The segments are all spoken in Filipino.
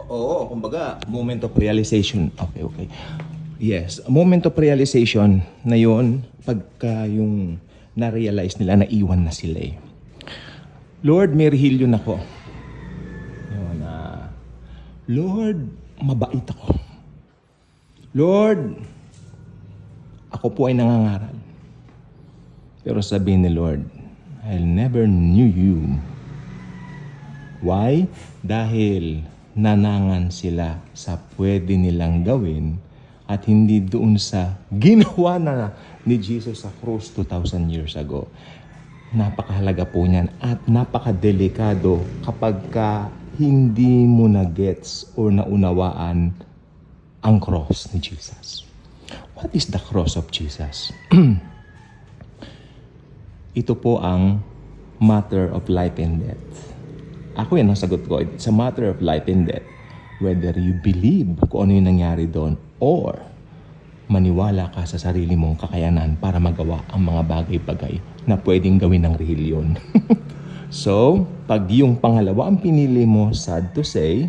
Oo, kumbaga, moment of realization. Okay. Yes, a moment of realization na yon pagka yung na-realize nila na iwan na sila eh. Lord, may rehilyon ako. Yun, Lord, mabait ako. Lord, ako po ay nangangaral. Pero sabihin ni Lord, I never knew you. Why? Dahil nanangan sila sa pwede nilang gawin at hindi doon sa ginawa na ni Jesus sa cross 2,000 years ago. Napakahalaga po niyan at napakadelikado kapag ka hindi mo na-gets or naunawaan ang cross ni Jesus. What is the cross of Jesus? Ito po ang matter of life and death. Ako yan ang sagot ko. It's a matter of life and death. Whether you believe kung ano yung nangyari doon or maniwala ka sa sarili mong kakayanan para magawa ang mga bagay-bagay na pwedeng gawin ng relihiyon. So, pag yung pangalawa ang pinili mo, sad to say,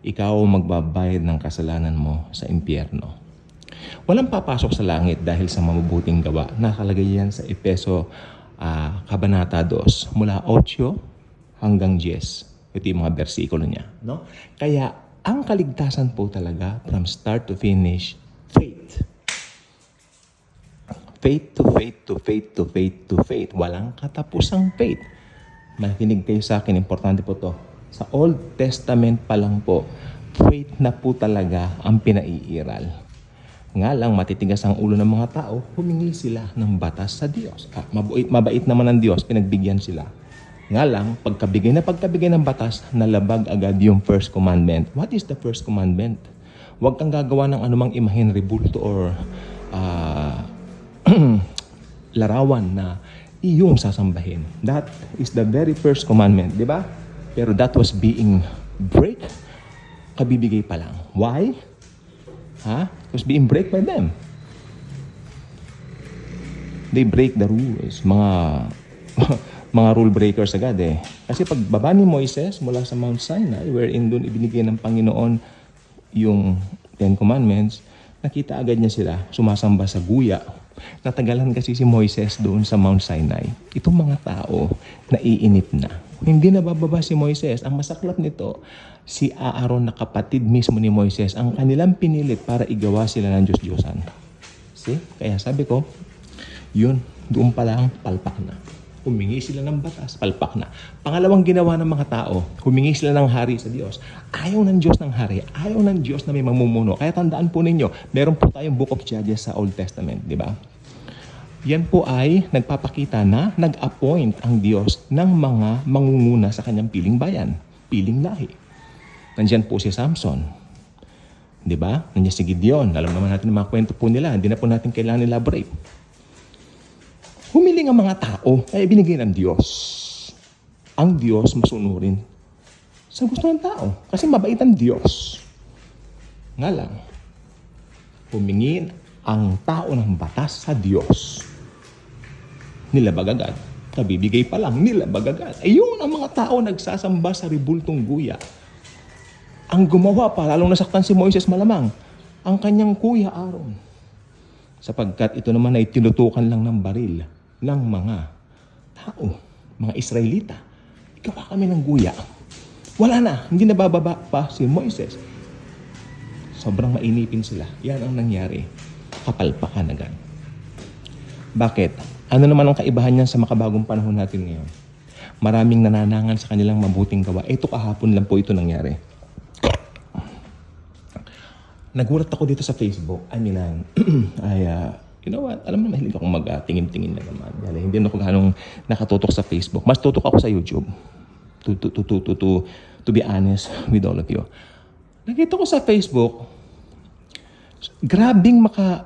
ikaw magbabayad ng kasalanan mo sa impyerno. Walang papasok sa langit dahil sa mabubuting gawa. Nakalagay yan sa Efeso Kabanata 2, mula 8 hanggang 10. Ito yung mga versikulo niya. No? Kaya, ang kaligtasan po talaga, from start to finish, faith. Faith to faith to faith to faith to faith. Walang katapusang faith. Makinig kayo sa akin, importante po to. Sa Old Testament pa lang po, faith na po talaga ang pinaiiral. Nga lang, matitigas ang ulo ng mga tao, humingi sila ng batas sa Diyos. Mabait naman ang Diyos, pinagbigyan sila. Nga lang, pagkabigay ng batas, nalabag agad yung first commandment. What is the first commandment? Huwag kang gagawa ng anumang imahen, rebulto, or larawan na iyong sasambahin. That is the very first commandment, di ba? Pero that was being break, kabibigay pa lang. Why? It was being break by them. They break the rules. Mga rule breakers agad eh. Kasi pagbaba ni Moises mula sa Mount Sinai, wherein doon ibinigay ng Panginoon yung Ten Commandments, nakita agad niya sila sumasamba sa guya. Natagalan kasi si Moises doon sa Mount Sinai. Itong mga tao, naiinip na. Hindi na bababa si Moises. Ang masaklap nito, si Aaron na kapatid mismo ni Moises, ang kanilang pinilit para igawa sila ng Diyos-Diyosan. See? Kaya sabi ko, yun, doon pa lang, palpak na. Humingi sila ng batas, palpak na. Pangalawang ginawa ng mga tao, humingi sila ng hari sa Diyos. Ayaw ng Diyos ng hari, ayaw ng Diyos na may mamumuno. Kaya tandaan po ninyo, meron po tayong Book of Judges sa Old Testament, di ba? Yan po ay nagpapakita na nag-appoint ang Diyos ng mga mangunguna sa kanyang piling bayan, piling lahi. Nandiyan po si Samson. Di ba? Nandiyan si Gideon. Alam naman natin ang mga kwento po nila. Hindi na po natin kailangan elaborate. Humiling ang mga tao, ay binigay ng Diyos. Ang Diyos masunurin sa gusto ng tao. Kasi mabait ang Diyos. Nga lang, humingin ang tao ng batas sa Diyos. Nilabag agad. Kabibigay pa lang, nilabag agad. Ayun ang mga tao nagsasamba sa ribultong guya. Ang gumawa pa, lalong nasaktan si Moises malamang, ang kanyang kuya Aaron. Sapagkat ito naman ay tinutukan lang ng baril ng mga tao, mga Israelita. Ikaw kami ng guya. Wala na, hindi na bababa pa si Moises. Sobrang mainipin sila. Yan ang nangyari. Kapalpakan agad. Bakit? Ano naman ang kaibahan niyan sa makabagong panahon natin ngayon? Maraming nananangan sa kanilang mabuting gawa. Ito kahapon lang po ito nangyari. Nagulat ako dito sa Facebook. You know what? Alam mo, mahilig akong mag-tingin-tingin na naman. Dahil hindi ako ganong nakatutok sa Facebook. Mas tutok ako sa YouTube. To be honest with all of you. Nakita ko sa Facebook, grabing maka,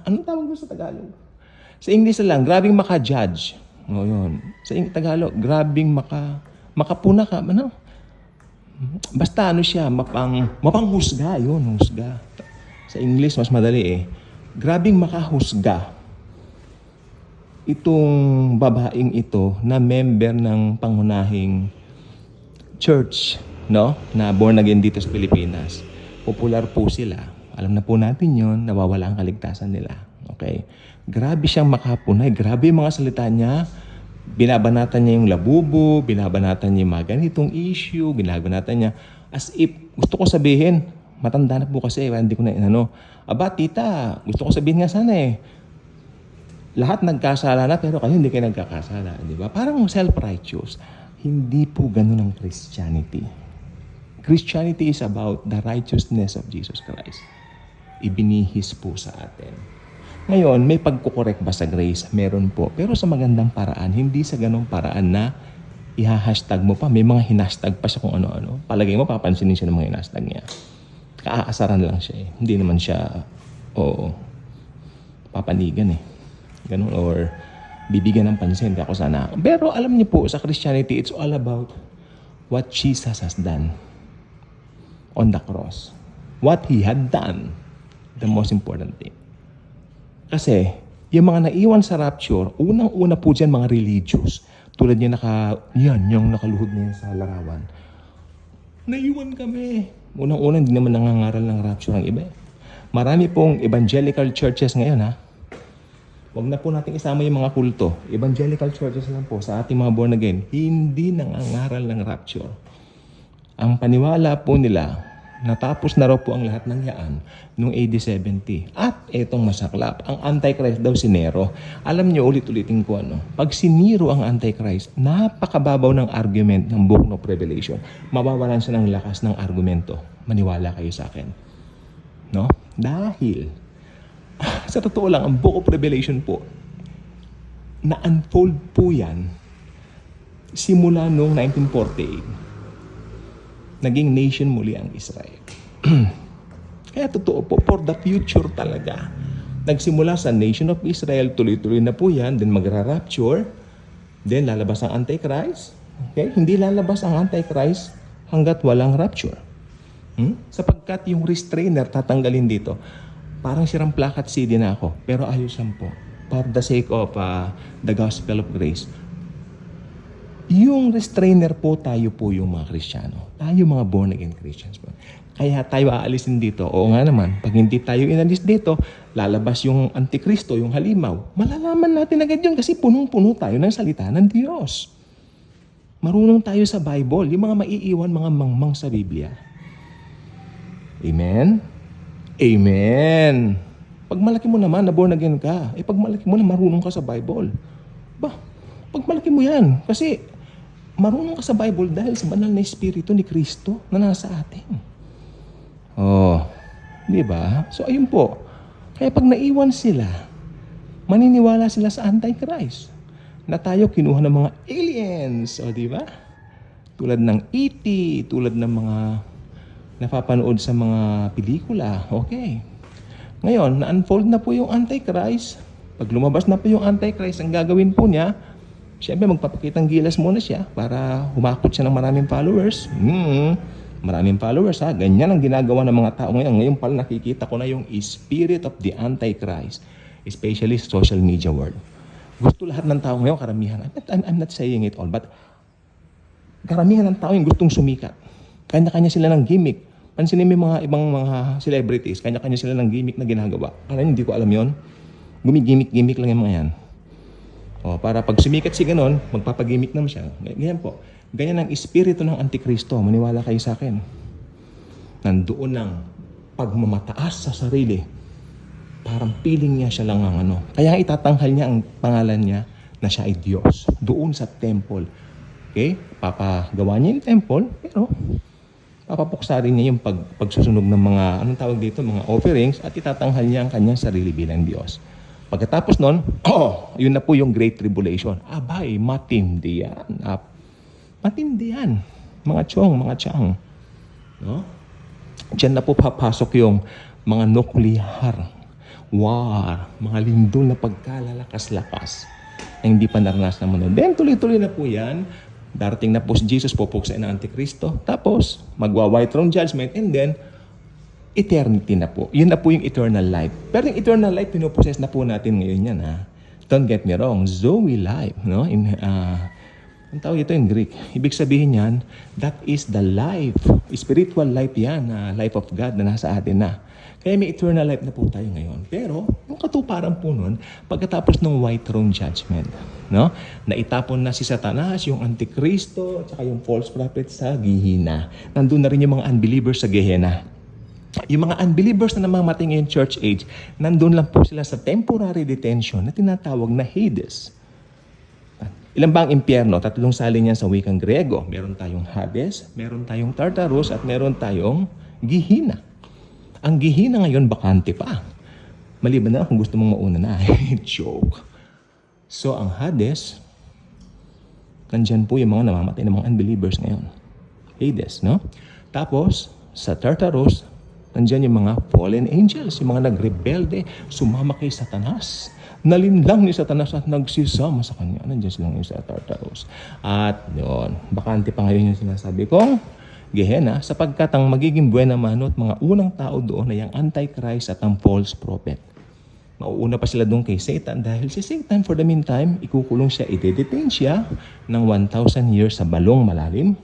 anong tawag mo sa Tagalog? Sa English lang, grabing maka-judge. O yun. Sa Tagalog, grabing makapuna ka. Ano? Basta ano siya, mapanghusga. Yun, husga. Sa English, mas madali eh. Grabing makahusga itong babaeng ito na member ng pangunahing church no, na born again dito sa Pilipinas. Popular po sila. Alam na po natin yon, nawawala ang kaligtasan nila. Okay? Grabe siyang makapunay. Grabe yung mga salita niya. Binabanatan niya yung labubo, binabanatan niya yung mga ganitong issue, binabanatan niya as if, gusto ko sabihin, matanda na po kasi, hindi ko na inano. Aba, tita, gusto ko sabihin nga sana lahat nagkasala na pero kayo hindi kayo nagkakasala, di ba? Parang self-righteous. Hindi po ganun ang Christianity. Christianity is about the righteousness of Jesus Christ. Ibinihis po sa atin. Ngayon, may pagkukorek ba sa grace? Meron po. Pero sa magandang paraan, hindi sa ganong paraan na iha-hashtag mo pa. May mga hinashtag pa siya kung ano-ano. Palagay mo, papansinin siya ng mga hinashtag niya. Kaaasaran lang siya . Hindi naman siya, papanigan . Ganun, or bibigyan ng pansin ako sana. Pero alam niyo po, sa Christianity, it's all about what Jesus has done on the cross. What He had done. The most important thing. Kasi, yung mga naiwan sa rapture, unang-una po dyan mga religious. Tulad niya yung nakaluhod niya sa larawan. Naiwan kami. Unang-una, hindi naman nangangaral ng rapture ang iba . Marami pong evangelical churches ngayon Huwag na po natin isama yung mga kulto. Evangelical churches lang po sa ating mga born again. Hindi nangangaral ng rapture. Ang paniwala po nila, natapos na raw po ang lahat ng yaan noong AD 70. At etong masaklap, ang Antichrist daw si Nero. Alam niyo, ulit-ulitin ko pag si Nero ang Antichrist, napakababaw ng argument ng Book of Revelation. Mawawalan siya ng lakas ng argumento. Maniwala kayo sa akin. No? Dahil sa totoo lang, ang Book of Revelation po, na-unfold po yan simula noong 1948. Naging nation muli ang Israel. Kaya totoo po, for the future talaga. Nagsimula sa nation of Israel, tuloy-tuloy na po yan, then magra-rapture, then lalabas ang Antichrist. Okay? Hindi lalabas ang Antichrist hanggat walang rapture. Sapagkat yung restrainer tatanggalin dito. Parang sirang plakat CD na ako, pero ayos lang po. For the sake of the gospel of grace. Yung restrainer po, tayo po yung mga Kristiyano. Tayo mga born again Christians po. Kaya tayo aalisin dito. Oo nga naman, pag hindi tayo inalis dito, lalabas yung Antikristo, yung halimaw. Malalaman natin agad yun kasi punong-puno tayo ng salita ng Diyos. Marunong tayo sa Bible. Yung mga maiiwan, mga mangmang sa Biblia. Amen? Amen. Pag malaki mo naman, na born again ka, pag malaki mo na marunong ka sa Bible. Pag malaki mo yan, kasi marunong ka sa Bible dahil sa banal na Espiritu ni Kristo na nasa atin. Di ba? So, ayun po. Kaya pag naiwan sila, maniniwala sila sa Antichrist na tayo kinuha ng mga aliens. Di ba? Tulad ng E.T., tulad ng mga napapanood sa mga pelikula. Okay. Ngayon, na-unfold na po yung Antichrist. Pag lumabas na po yung Antichrist, ang gagawin po niya, siyempre magpapakitang gilas muna siya para humakot siya ng maraming followers. Maraming followers Ganyan ang ginagawa ng mga tao ngayon. Ngayon pala nakikita ko na yung spirit of the Antichrist. Especially sa social media world. Gusto lahat ng tao ngayon, karamihan. I'm not saying it all, but karamihan ng tao yung gustong sumikat. Kanya-kanya sila ng gimmick. Pansinin mo yung mga ibang mga celebrities, kanya-kanya sila ng gimmick na ginagawa. Parang hindi ko alam yon. Gimmick lang yung mga yan. Para pag sumikat si ganon, magpapagimmick naman siya. Ganyan po. Ganyan ang espiritu ng Antikristo. Maniwala kayo sa akin. Nandoon ng pagmamataas sa sarili. Parang feeling niya siya lang ang Kaya itatanghal niya ang pangalan niya na siya ay Diyos. Doon sa temple. Okay? Papagawa niya yung temple, pero papapuksarin niya yung pagsusunog ng mga, mga offerings at itatanghal niya ang kanyang sarili bilang Diyos. Pagkatapos nun, yun na po yung Great Tribulation. Abay, matindi yan. Matindi yan. Mga tiyang. No? Diyan na po papasok yung mga nuclear war, mga lindol na pagkalalakas-lakas na hindi pa naranasan ng mundo. Then, tuloy-tuloy na po yan. Darating na po si Jesus, pupuksain ng Antikristo. Tapos, magwa-white throne judgment, and then, eternity na po. Yun na po yung eternal life. Pero yung eternal life, pinuprocess na po natin ngayon yan. Don't get me wrong. Zoe life, no? Ang tawag ito in Greek. Ibig sabihin yan, that is the life. Spiritual life yan, life of God na nasa atin na. Kaya may eternal life na po tayo ngayon. Pero, yung katuparan po nun, pagkatapos ng white throne judgment, no? Na itapon na si Satanas, yung Antikristo, at saka yung false prophet sa Gihina. Nandun na rin yung mga unbelievers sa Gehenna. Yung mga unbelievers na namamatay ngayon church age, nandun lang po sila sa temporary detention na tinatawag na Hades. Ilan ba ang impyerno? 3 salin yan sa wikang Grego. Meron tayong Hades, meron tayong Tartarus, at meron tayong Gihina. Ang Gihina ngayon, bakante pa. Maliban na kung gusto mong mauna na. Joke. So, ang Hades, nandyan po yung mga namamatay ng mga unbelievers ngayon. Hades, no? Tapos, sa Tartarus, nandyan yung mga fallen angels, yung mga nagrebelde, sumama kay Satanas. Nalinlang ni Satanas at nagsisama sa kanya. Nandiyan silang yung sa Tartarus. At yun, bakante pa ngayon yung sinasabi kong Gehenna, sapagkat ang magiging buena mano at mga unang tao doon ay ang Antichrist at ang false prophet. Mauuna pa sila doon kay Satan dahil si Satan for the meantime, ikukulong siya, ide-detain siya ng 1,000 years sa balong malalim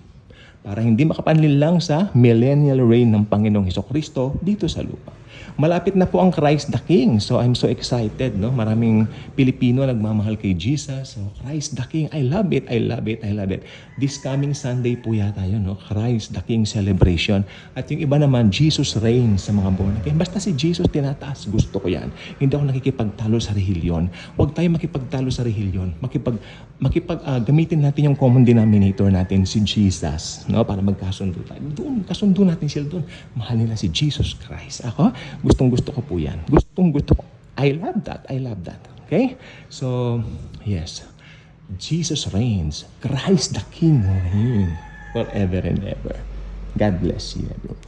para hindi makapanlinlang sa millennial reign ng Panginoong Hesukristo dito sa lupa. Malapit na po ang Christ the King. So I'm so excited, no? Maraming Pilipino nagmamahal kay Jesus. So Christ the King, I love it, I love it, I love it. This coming Sunday po yata yun, no? Christ the King celebration. At yung iba naman, Jesus reigns sa mga born again. Basta si Jesus tinataas, gusto ko yan. Hindi ako nakikipagtalo sa relihiyon. Huwag tayo makipagtalo sa relihiyon. Gamitin natin yung common denominator natin, si Jesus, no? Para magkasundo tayo. Doon, kasundo natin sila doon. Mahal nila si Jesus Christ. Ako, gustong-gusto ko po yan. Gustong-gusto ko. I love that. I love that. Okay? So, yes. Jesus reigns. Christ the King will reign forever and ever. God bless you, everyone.